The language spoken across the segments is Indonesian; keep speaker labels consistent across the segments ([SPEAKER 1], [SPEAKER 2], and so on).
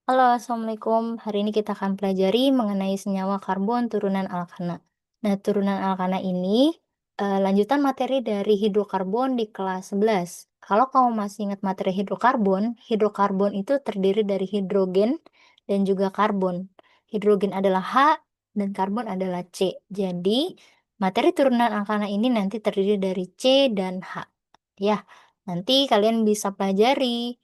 [SPEAKER 1] Halo, Assalamualaikum. Hari ini kita akan pelajari mengenai senyawa karbon turunan alkana. Nah, turunan alkana ini lanjutan materi dari hidrokarbon di kelas 11. Kalau kamu masih ingat materi hidrokarbon, hidrokarbon itu terdiri dari hidrogen dan juga karbon. Hidrogen adalah H dan karbon adalah C. Jadi, materi turunan alkana ini nanti terdiri dari C dan H. Ya, nanti kalian bisa pelajari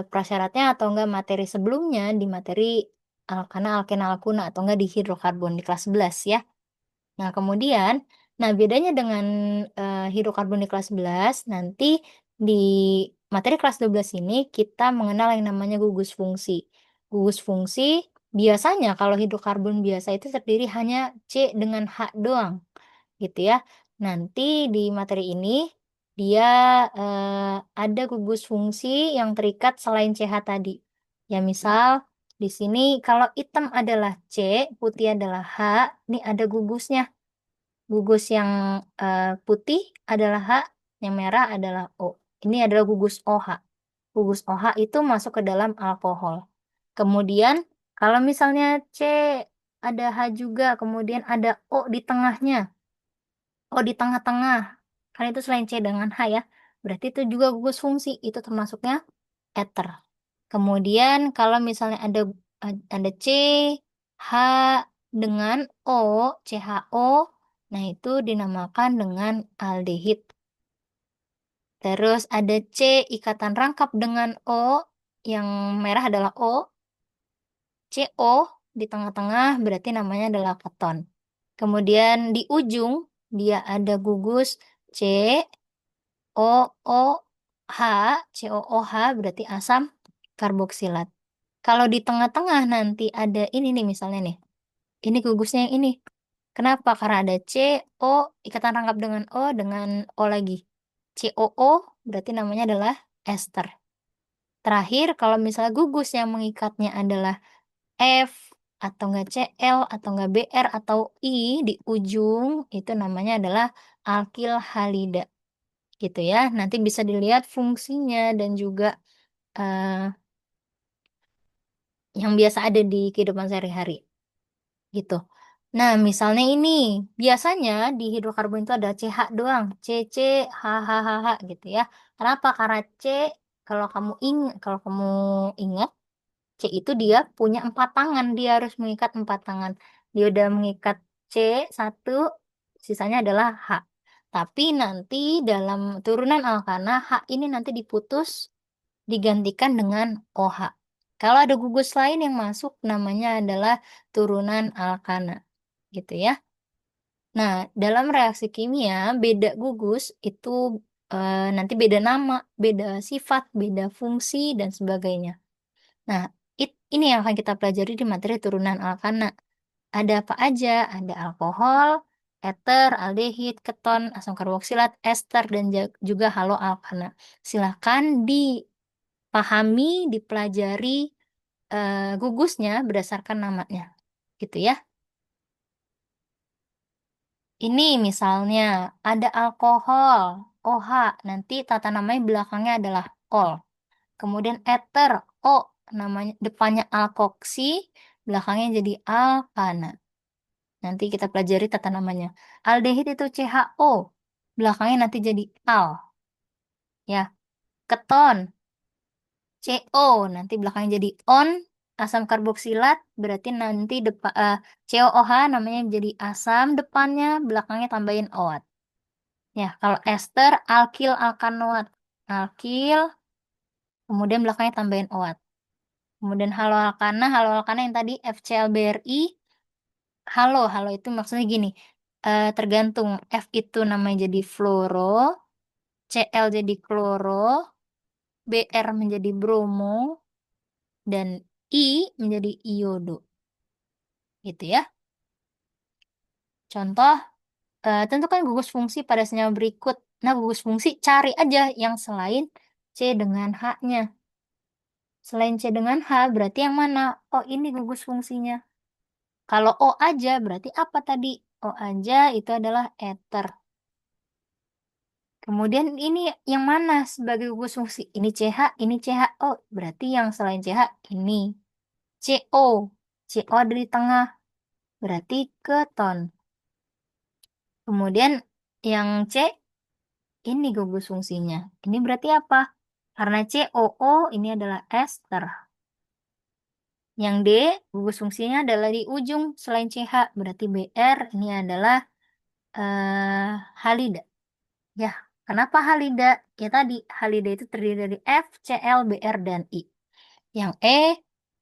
[SPEAKER 1] prasyaratnya atau enggak materi sebelumnya di materi alkana, alkena, alkuna atau enggak di hidrokarbon di kelas 11 ya. Nah kemudian, bedanya dengan, hidrokarbon di kelas 11 nanti di materi kelas 12 ini kita mengenal yang namanya gugus fungsi. Gugus fungsi biasanya kalau hidrokarbon biasa itu terdiri hanya C dengan H doang. Gitu ya. Nanti di materi ini, dia, ada gugus fungsi yang terikat selain CH tadi. Ya misal, di sini kalau hitam adalah C, putih adalah H, ini ada gugusnya. Gugus yang, putih adalah H, yang merah adalah O. Ini adalah gugus OH. Gugus OH itu masuk ke dalam alkohol. Kemudian, kalau misalnya C ada H juga, kemudian ada O di tengahnya. Oh, di tengah-tengah, kan itu selain C dengan H ya, berarti itu juga gugus fungsi, itu termasuknya ether. Kemudian kalau misalnya ada C, H dengan O, CHO, nah itu dinamakan dengan aldehid. Terus ada C ikatan rangkap dengan O, yang merah adalah O, CO di tengah-tengah berarti namanya adalah keton. Kemudian di ujung dia ada gugus C COOH, COOH berarti asam karboksilat. Kalau di tengah-tengah nanti ada ini nih misalnya nih, ini gugusnya yang ini. Kenapa? Karena ada CO, ikatan rangkap dengan O dengan O lagi. COO berarti namanya adalah ester. Terakhir, kalau misalnya gugus yang mengikatnya adalah F atau enggak Cl atau enggak Br atau I di ujung, itu namanya adalah alkil halida. Gitu ya. Nanti bisa dilihat fungsinya dan juga, eee, yang biasa ada di kehidupan sehari-hari, gitu. Nah, misalnya ini, biasanya di hidrokarbon itu ada CH doang, CC, HHHH gitu ya. Kenapa? Karena C kalau kamu ingat, C itu dia punya 4 tangan, dia harus mengikat 4 tangan. Dia udah mengikat C satu, sisanya adalah H. Tapi nanti dalam turunan alkana, H ini nanti diputus digantikan dengan OH. Kalau ada gugus lain yang masuk namanya adalah turunan alkana, gitu ya. Nah, dalam reaksi kimia beda gugus itu nanti beda nama, beda sifat, beda fungsi dan sebagainya. Nah, ini yang akan kita pelajari di materi turunan alkana. Ada apa aja? Ada alkohol, ether, aldehid, keton, asam karboksilat, ester, dan juga haloalkana. Silakan dipahami, dipelajari, gugusnya berdasarkan namanya, gitu ya. Ini misalnya ada alkohol, OH, nanti tata namanya belakangnya adalah ol. Kemudian ether, O, namanya depannya alkoksi, belakangnya jadi alkana. Nanti kita pelajari tata namanya. Aldehid itu CHO, belakangnya nanti jadi al, ya. Keton, CO, nanti belakangnya jadi on, asam karboksilat, berarti nanti COOH namanya jadi asam depannya, belakangnya tambahin OAT. Ya, kalau ester, alkil alkanoat, alkil, kemudian belakangnya tambahin OAT. Kemudian haloalkana yang tadi FClBrI, halo itu maksudnya gini, tergantung F itu namanya jadi fluoro, Cl jadi kloro, Br menjadi bromo, dan I menjadi iodo. Gitu ya. Contoh, tentukan gugus fungsi pada senyawa berikut. Nah, gugus fungsi cari aja yang selain C dengan H-nya. Selain C dengan H berarti yang mana? Oh, ini gugus fungsinya. Kalau O aja berarti apa tadi? O aja itu adalah ether. Kemudian ini yang mana sebagai gugus fungsi? Ini CH, ini CH. Oh, berarti yang selain CH ini. CO. CO ada di tengah, berarti keton. Kemudian yang C, ini gugus fungsinya. Ini berarti apa? Karena COO ini adalah ester. Yang D, gugus fungsinya adalah di ujung selain CH, berarti Br ini adalah halida. Ya, kenapa halida? Ya tadi, halida itu terdiri dari F, Cl, Br, dan I. Yang E,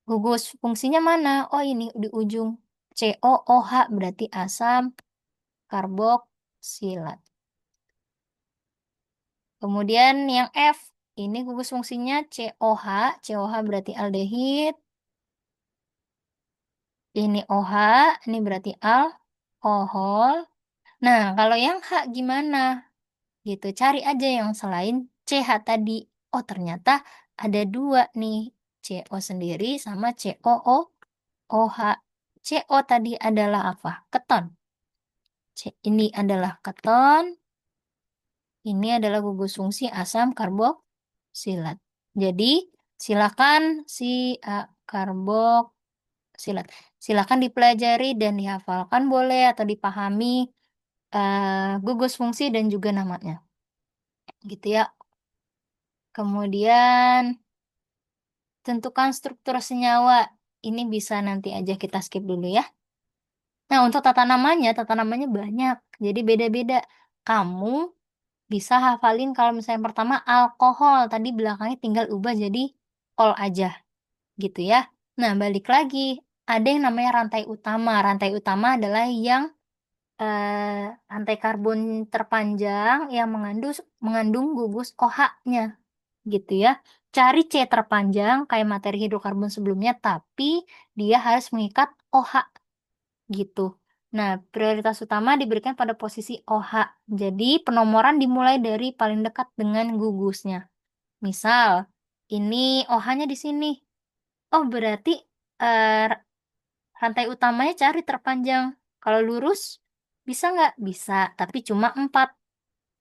[SPEAKER 1] gugus fungsinya mana? Oh ini di ujung. COOH berarti asam karboksilat. Kemudian yang F, ini gugus fungsinya COH. COH berarti aldehid. Ini OH, ini berarti alkohol. Nah, kalau yang H gimana? Gitu, cari aja yang selain CH tadi. Oh, ternyata ada dua nih. CO sendiri sama COOH. CO tadi adalah apa? Keton. Ini adalah keton. Ini adalah gugus fungsi asam karboksilat. Jadi, silakan si karboksilat. Silakan dipelajari dan dihafalkan boleh atau dipahami gugus fungsi dan juga namanya. Gitu ya. Kemudian, tentukan struktur senyawa. Ini bisa nanti aja kita skip dulu ya. Nah, untuk tata namanya banyak. Jadi beda-beda. Kamu bisa hafalin kalau misalnya yang pertama alkohol. Tadi belakangnya tinggal ubah jadi ol aja. Gitu ya. Nah, balik lagi. Ada yang namanya rantai utama. Rantai utama adalah yang rantai karbon terpanjang yang mengandung gugus OH-nya. Gitu ya. Cari C terpanjang kayak materi hidrokarbon sebelumnya, tapi dia harus mengikat OH gitu. Nah, prioritas utama diberikan pada posisi OH. Jadi, penomoran dimulai dari paling dekat dengan gugusnya. Misal, ini OH-nya di sini. Oh, berarti eh, rantai utamanya cari terpanjang. Kalau lurus, bisa nggak? Bisa, tapi cuma 4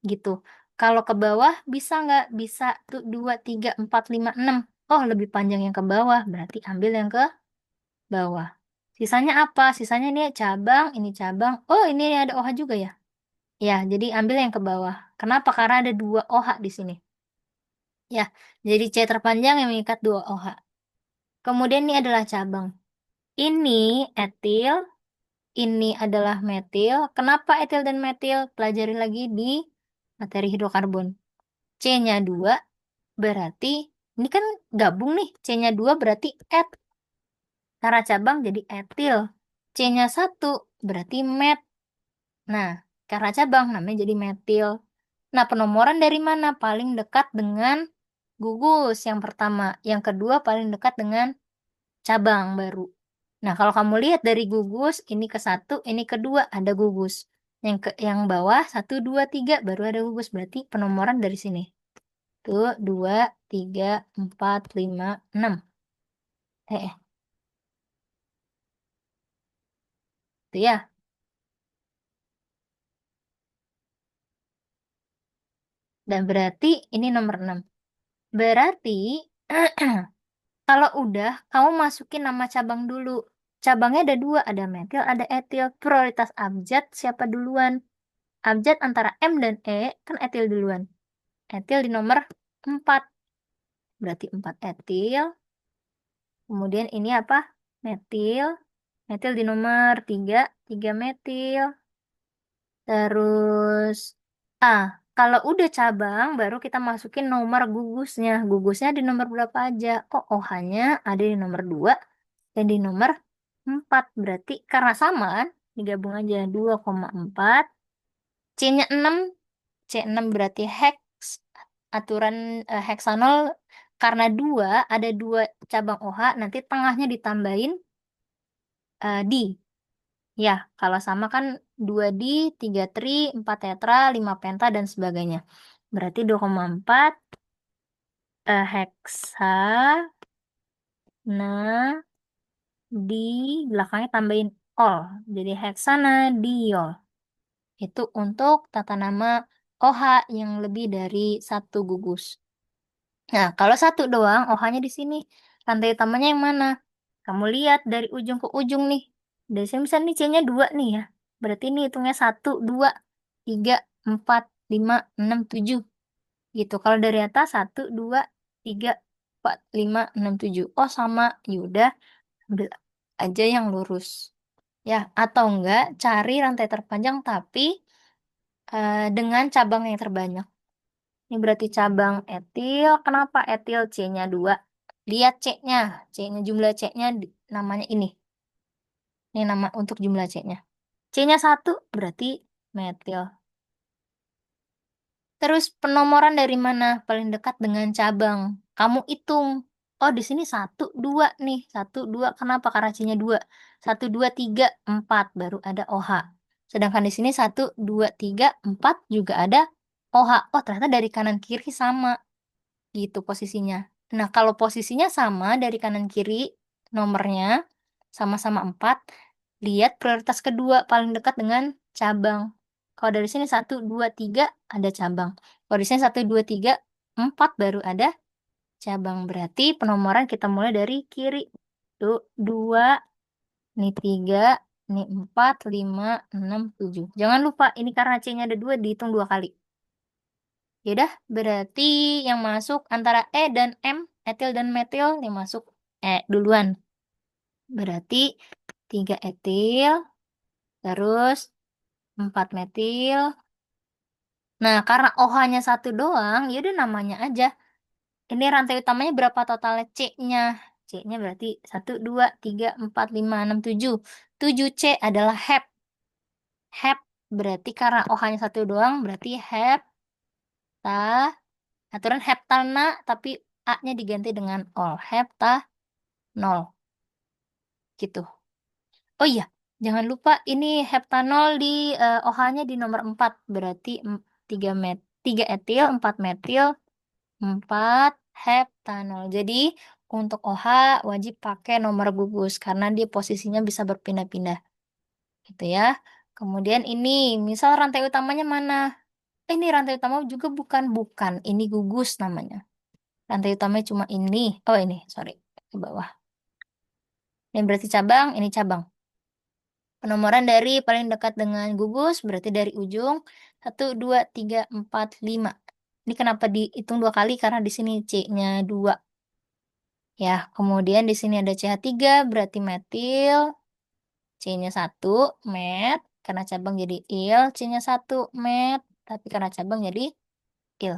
[SPEAKER 1] gitu. Kalau ke bawah bisa nggak? Bisa tuh 2, 3, 4, 5, 6. Oh, lebih panjang yang ke bawah, berarti ambil yang ke bawah. Sisanya apa? Sisanya ini cabang, ini cabang. Oh, ini ada OH juga ya? Ya, jadi ambil yang ke bawah. Kenapa? Karena ada 2 OH di sini. Ya, jadi C terpanjang yang mengikat 2 OH. Kemudian ini adalah cabang. Ini etil, ini adalah metil. Kenapa etil dan metil? Pelajari lagi di materi hidrokarbon. C-nya 2 berarti, ini kan gabung nih. C-nya 2 berarti et. Karena cabang jadi etil. C-nya 1 berarti met. Nah, karena cabang namanya jadi metil. Nah, penomoran dari mana? Paling dekat dengan gugus yang pertama. Yang kedua paling dekat dengan cabang baru. Nah, kalau kamu lihat dari gugus, ini ke 1, ini kedua ada gugus. Yang bawah 1, 2, 3 baru ada gugus. Berarti penomoran dari sini. Tuh, 2, 3, 4, 5, 6. Eh, itu ya. Dan berarti ini nomor 6. Berarti kalau udah, kamu masukin nama cabang dulu. Cabangnya ada 2, ada metil, ada etil. Prioritas abjad siapa duluan? Abjad antara M dan E, kan etil duluan. Etil di nomor 4. Berarti 4 etil. Kemudian ini apa? Metil. Metil di nomor 3, 3 metil. Terus, kalau udah cabang, baru kita masukin nomor gugusnya. Gugusnya di nomor berapa aja? Oh, OH-nya ada di nomor 2 dan di nomor 4. Berarti karena sama kan, digabung aja 2,4. C-nya 6. C6 berarti hex. Aturan heksanol karena ada 2 cabang OH, nanti tengahnya ditambahin di. Ya, kalau sama kan 2 di, 3 tri, 4 tetra, 5 penta, dan sebagainya. Berarti 2,4 heksa. Nah, di belakangnya tambahin ol. Jadi heksanadiol. Itu untuk tata nama OH yang lebih dari 1 gugus. Nah, kalau 1 doang, OH-nya di sini. Rantai utamanya yang mana? Kamu lihat dari ujung ke ujung nih. Dari sini misalnya nih C-nya 2 nih ya. Berarti ini hitungnya 1, 2, 3, 4, 5, 6, 7. Gitu. Kalau dari atas 1, 2, 3, 4, 5, 6, 7. Oh sama. Yaudah, ambil aja yang lurus. Ya, atau enggak cari rantai terpanjang tapi dengan cabang yang terbanyak. Ini berarti cabang etil. Kenapa etil C-nya 2? Lihat C-nya. C-nya jumlah C-nya namanya ini. Ini nama untuk jumlah C-nya. C-nya 1 berarti metil. Terus penomoran dari mana paling dekat dengan cabang? Kamu hitung. Oh, di sini 1, 2 nih. 1, 2. Kenapa? Karena C-nya 2. 1, 2, 3, 4. Baru ada OH. Sedangkan di sini 1, 2, 3, 4 juga ada OH. Oh, ternyata dari kanan kiri sama. Gitu posisinya. Nah, kalau posisinya sama dari kanan kiri, nomornya sama-sama 4, lihat prioritas kedua paling dekat dengan cabang. Kalau dari sini 1, 2, 3 ada cabang. Kalau di sini 1, 2, 3, 4 baru ada cabang. Berarti penomoran kita mulai dari kiri. Tuh, 2, ini 3, ini 4, 5, 6, 7. Jangan lupa, ini karena C-nya ada 2, dihitung 2 kali. Yaudah, berarti yang masuk antara E dan M, etil dan metil, yang masuk E duluan. Berarti 3 etil, terus 4 metil. Nah, karena OH-nya 1 doang, yaudah namanya aja. Ini rantai utamanya berapa totalnya C-nya? C-nya berarti 1, 2, 3, 4, 5, 6, 7. 7C adalah hep. Hep berarti karena OH-nya 1 doang, berarti hepta. Aturan heptana, tapi A-nya diganti dengan ol. Heptanol. Gitu. Oh iya, jangan lupa ini heptanol di OH-nya di nomor 4. Berarti 3 etil, 4 metil, 4 heptanol. Jadi untuk OH wajib pakai nomor gugus karena dia posisinya bisa berpindah-pindah. Gitu ya. Kemudian ini, misal rantai utamanya mana? Ini rantai utama juga bukan. Ini gugus namanya. Rantai utamanya cuma ini. Oh ini, sorry. Ke bawah. Ini berarti cabang, ini cabang. Penomoran dari paling dekat dengan gugus berarti dari ujung 1, 2, 3, 4, 5. Ini kenapa dihitung 2 kali? Karena di sini C-nya 2. Ya, kemudian di sini ada CH3 berarti metil. C-nya 1, met. Karena cabang jadi il. C-nya 1, met. Tapi karena cabang jadi il.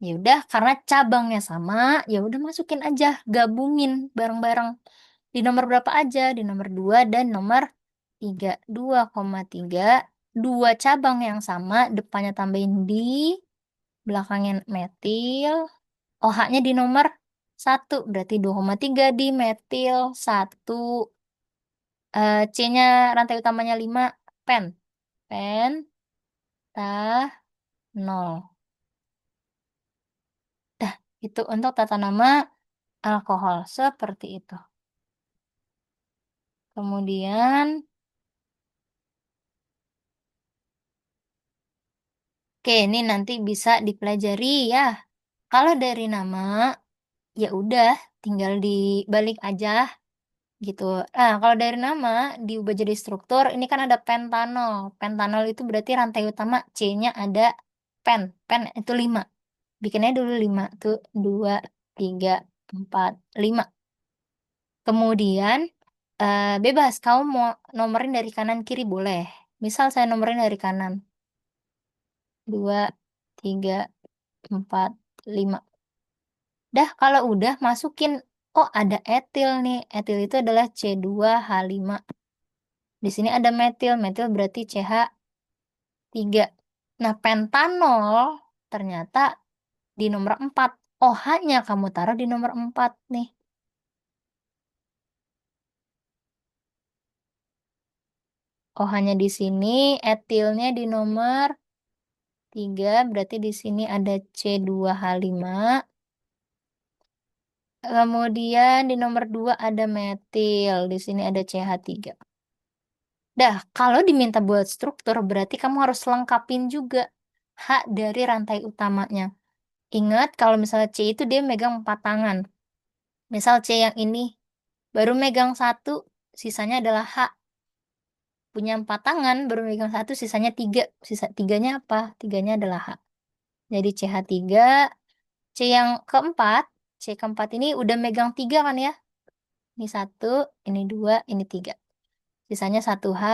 [SPEAKER 1] Ya udah, karena cabangnya sama, ya udah masukin aja, gabungin bareng-bareng. Di nomor berapa aja? Di nomor 2 dan nomor 3. 2,3. Dua cabang yang sama, depannya tambahin di, belakangnya metil. OH-nya di nomor 1, berarti 2,3 di metil 1. C-nya rantai utamanya 5, pen. Pen, tah, 0. Dah, itu untuk tata nama alkohol. Seperti itu. Kemudian, oke, ini nanti bisa dipelajari ya. Kalau dari nama, ya udah, tinggal dibalik aja gitu. Nah, kalau dari nama diubah jadi struktur, ini kan ada pentanol. Pentanol itu berarti rantai utama C-nya ada pen. Pen itu 5. Bikinnya dulu 5 tuh 2, 3, 4, 5. Kemudian bebas kamu mau nomorin dari kanan kiri boleh. Misal saya nomorin dari kanan. 2, 3, 4, 5. Dah, kalau udah masukin, oh ada etil nih. Etil itu adalah C2H5. Di sini ada metil. Metil berarti CH3. Nah, pentanol ternyata di nomor 4. OH-nya kamu taruh di nomor 4 nih. OH-nya di sini, etilnya di nomor 3. Berarti di sini ada C2H5. Kemudian di nomor 2 ada metil. Di sini ada CH3. Dah, kalau diminta buat struktur, berarti kamu harus lengkapin juga hak dari rantai utamanya. Ingat, kalau misalnya C itu dia megang 4 tangan. Misal C yang ini, Baru megang satu, sisanya adalah H. Punya 4 tangan, baru megang satu, sisanya 3. Sisa tiganya apa? Tiganya adalah H. Jadi CH3. C yang keempat, C keempat ini udah megang 3 kan ya? Ini satu, ini dua, ini 3. Sisanya satu H.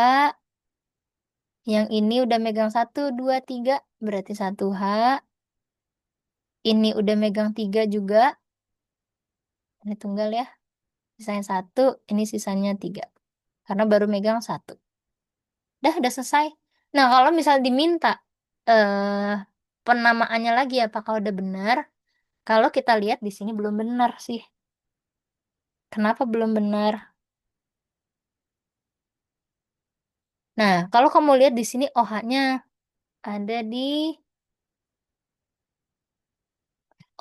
[SPEAKER 1] Yang ini udah megang satu, dua, 3. Berarti satu H. Ini udah megang 3 juga. Ini tunggal ya. Sisanya satu, ini sisanya 3. Karena baru megang satu. Udah selesai. Nah, kalau misal diminta eh penamaannya lagi apakah udah benar? Kalau kita lihat di sini belum benar sih. Kenapa belum benar? Nah, kalau kamu lihat di sini OH-nya ada di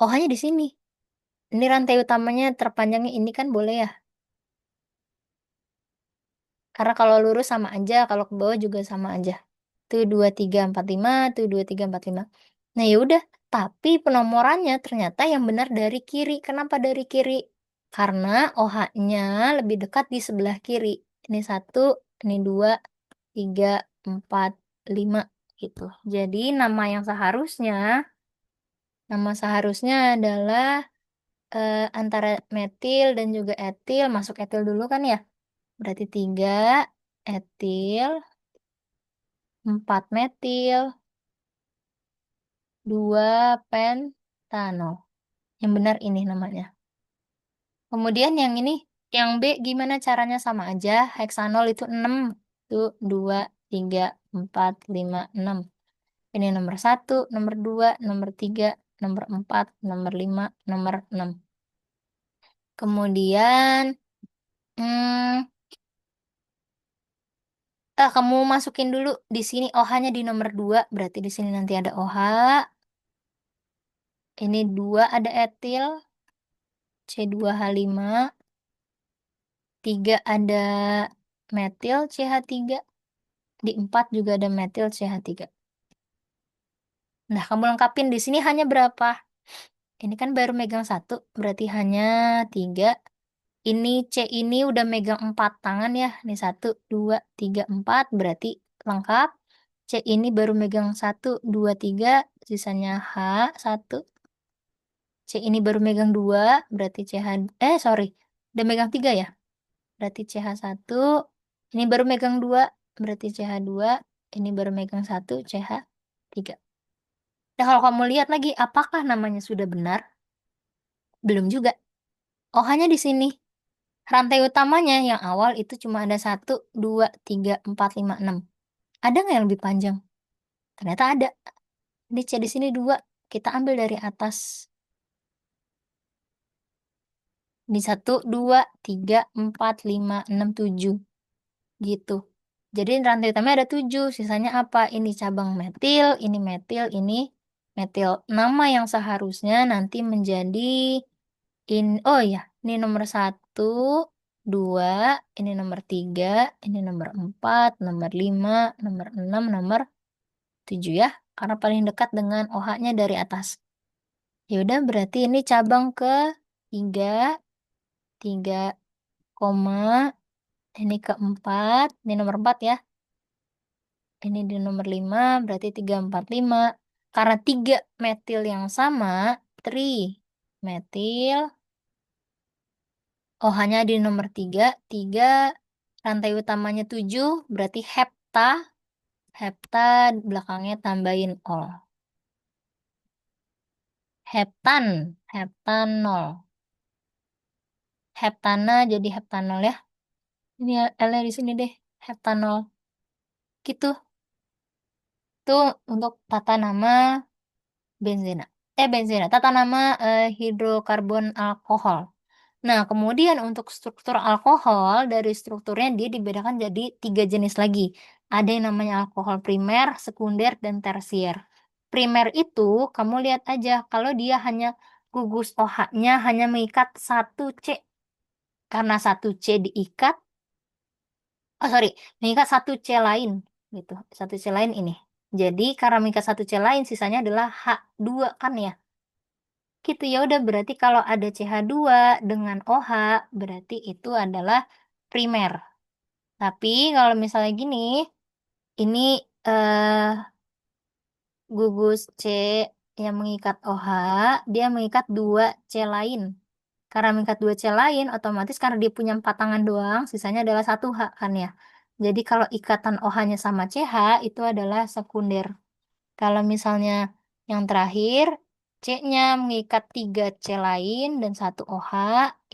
[SPEAKER 1] OH-nya di sini. Ini rantai utamanya terpanjangnya ini kan boleh ya? Karena kalau lurus sama aja, kalau ke bawah juga sama aja. Tuh 2 3 4 5, tuh 2 3 4 5. Nah, ya udah, tapi penomorannya ternyata yang benar dari kiri. Kenapa dari kiri? Karena OH-nya lebih dekat di sebelah kiri. Ini satu, ini dua, tiga, empat, lima gitu. Jadi nama seharusnya adalah antara metil dan juga etil. Masuk etil dulu kan ya? Berarti 3 etil, 4 metil, 2 pentanol. Yang benar ini namanya. Kemudian yang ini, yang B gimana caranya sama aja. Heksanol itu 6. Itu 2, 3, 4, 5, 6. Ini nomor satu, nomor 2, nomor 3, nomor 4, nomor 5, nomor 6. Kemudian, hmm, kamu masukin dulu di sini OH-nya di nomor 2. Berarti di sini nanti ada OH. Ini 2 ada etil, C2H5. 3 ada metil, CH3. Di 4 juga ada metil, CH3. Nah, kamu lengkapin di sini hanya berapa? Ini kan baru megang satu, berarti hanya 3. Ini C ini udah megang 4 tangan ya. Ini satu, 2, 3, 4. Berarti lengkap. C ini baru megang satu, 2, 3. Sisanya H, 1. C ini baru megang 2. Berarti CH. Sorry. Udah megang 3 ya. Berarti CH1. Ini baru megang 2. Berarti CH2. Ini baru megang satu, CH3. Nah, kalau kamu lihat lagi, apakah namanya sudah benar? Belum juga. Oh, hanya di sini. Rantai utamanya yang awal itu cuma ada satu, 2, 3, 4, 5, 6. Ada nggak yang lebih panjang? Ternyata ada. Ini C di sini 2. Kita ambil dari atas. Ini satu, 2, 3, 4, 5, 6, 7. Gitu. Jadi rantai utamanya ada 7. Sisanya apa? Ini cabang metil, ini metil, ini metil. Nama yang seharusnya nanti menjadi oh ya, ini nomor satu, 2, ini nomor 3, ini nomor 4, nomor 5, nomor 6, nomor 7 ya. Karena paling dekat dengan OH-nya dari atas. Ya udah, berarti ini cabang ke 3, 3, koma, ini ke 4, ini nomor 4 ya. Ini di nomor 5, berarti 3, 4, 5. Karena 3 metil yang sama, 3 metil. Oh, hanya di nomor 3. 3 rantai utamanya 7, berarti hepta. Hepta belakangnya tambahin ol. Heptan, heptanol. Heptana jadi heptanol ya. Ini L di sini deh, heptanol. Gitu. Itu untuk tata nama benzena. Benzena, tata nama hidrokarbon alkohol. Nah, kemudian untuk struktur alkohol, dari strukturnya dia dibedakan jadi 3 jenis lagi. Ada yang namanya alkohol primer, sekunder, dan tersier. Primer itu, kamu lihat aja, kalau dia hanya gugus OH-nya hanya mengikat satu C. Karena satu C diikat, sorry, mengikat satu C lain. Gitu, satu C lain ini. Jadi, karena mengikat satu C lain, sisanya adalah H2 kan ya. Gitu, ya udah berarti kalau ada CH2 dengan OH, berarti itu adalah primer. Tapi kalau misalnya gini, ini gugus C yang mengikat OH, dia mengikat dua C lain. Karena mengikat dua C lain, otomatis karena dia punya 4 tangan doang, sisanya adalah satu H kan ya. Jadi kalau ikatan OH-nya sama CH, itu adalah sekunder. Kalau misalnya yang terakhir, C-nya mengikat 3 C lain dan satu OH,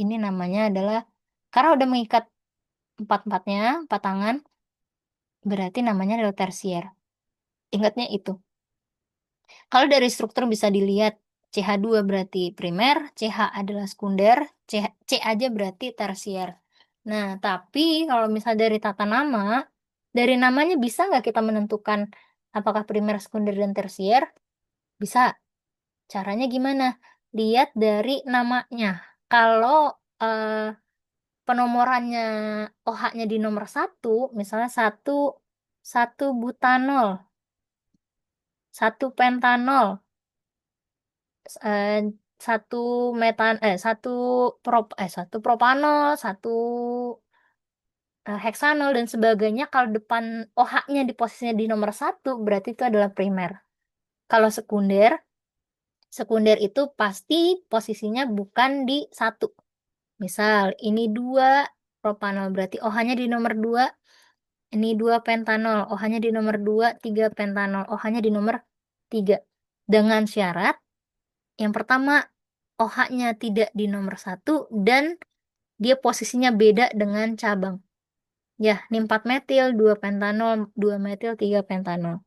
[SPEAKER 1] ini namanya adalah, karena udah mengikat empat-empatnya, 4 tangan, berarti namanya adalah tersier. Ingatnya itu. Kalau dari struktur bisa dilihat, CH2 berarti primer, CH adalah sekunder, C aja berarti tersier. Nah, tapi kalau misal dari tata nama, dari namanya bisa nggak kita menentukan apakah primer, sekunder, dan tersier? Bisa. Caranya gimana? Lihat dari namanya. Kalau penomorannya OH-nya di nomor satu, misalnya satu butanol, satu pentanol, eh, satu propanol, satu heksanol dan sebagainya. Kalau depan OH-nya di posisinya di nomor satu, berarti itu adalah primer. Kalau sekunder, sekunder itu pasti posisinya bukan di satu. Misal ini 2 propanol, berarti OH-nya di nomor 2, ini 2 pentanol, OH-nya di nomor 2, 3 pentanol, OH-nya di nomor 3. Dengan syarat yang pertama, OH-nya tidak di nomor satu dan dia posisinya beda dengan cabang. Ya, ini 4 metil, 2 pentanol, 2 metil, 3 pentanol.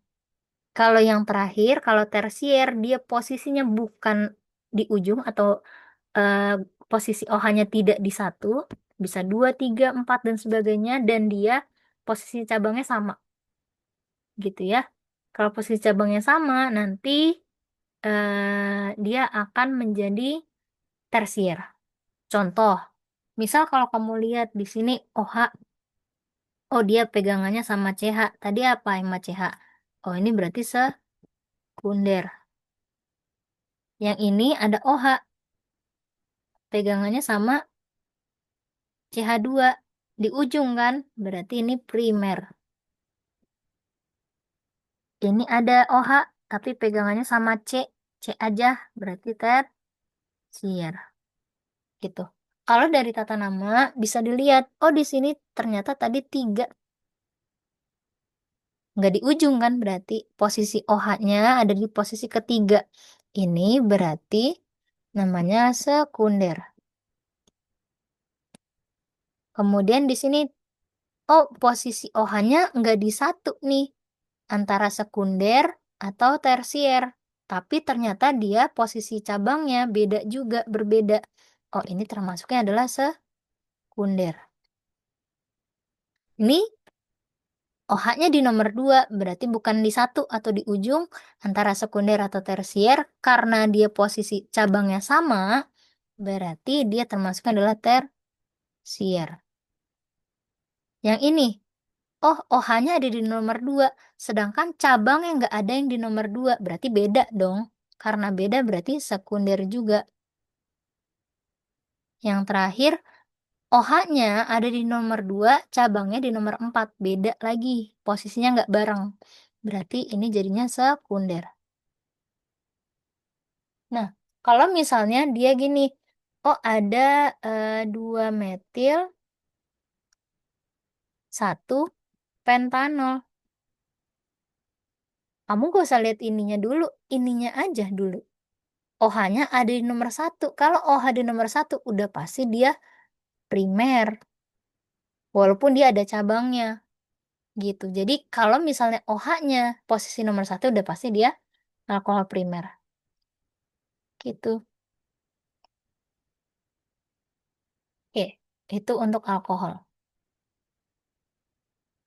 [SPEAKER 1] Kalau yang terakhir, kalau tersier, dia posisinya bukan di ujung atau posisi OH-nya tidak di satu, bisa 2, 3, 4, dan sebagainya, dan dia posisi cabangnya sama. Gitu ya. Kalau posisi cabangnya sama, nanti dia akan menjadi tersier. Contoh, misal kalau kamu lihat di sini OH, oh dia pegangannya sama CH. Tadi apa yang sama CH? Oh ini berarti sekunder. Yang ini ada OH, pegangannya sama CH2 di ujung kan? Berarti ini primer. Ini ada OH, tapi pegangannya sama C. C aja, berarti tersier. Gitu. Kalau dari tata nama, bisa dilihat, oh di sini ternyata tadi 3. Nggak di ujung kan, berarti posisi OH-nya ada di posisi ketiga. Ini berarti namanya sekunder. Kemudian di sini, oh posisi OH-nya nggak di satu nih, antara sekunder atau tersier. Tapi ternyata dia posisi cabangnya beda juga, berbeda. Oh ini termasuknya adalah sekunder. Ini OH-nya di nomor 2, berarti bukan di satu atau di ujung antara sekunder atau tersier. Karena dia posisi cabangnya sama, berarti dia termasuknya adalah tersier. Yang ini, oh OH-nya ada di nomor 2, sedangkan cabangnya nggak ada yang di nomor 2, berarti beda dong. Karena beda berarti sekunder juga. Yang terakhir, OH-nya ada di nomor 2, cabangnya di nomor 4, beda lagi. Posisinya nggak bareng. Berarti ini jadinya sekunder. Nah, kalau misalnya dia gini, oh ada 2 metil, 1 pentanol. Kamu gak usah lihat ininya dulu, ininya aja dulu. OH-nya ada di nomor 1. Kalau OH di nomor 1, udah pasti dia primer. Walaupun dia ada cabangnya. Gitu. Jadi kalau misalnya OH-nya posisi nomor 1, udah pasti dia alkohol primer. Gitu. Oke, itu untuk alkohol.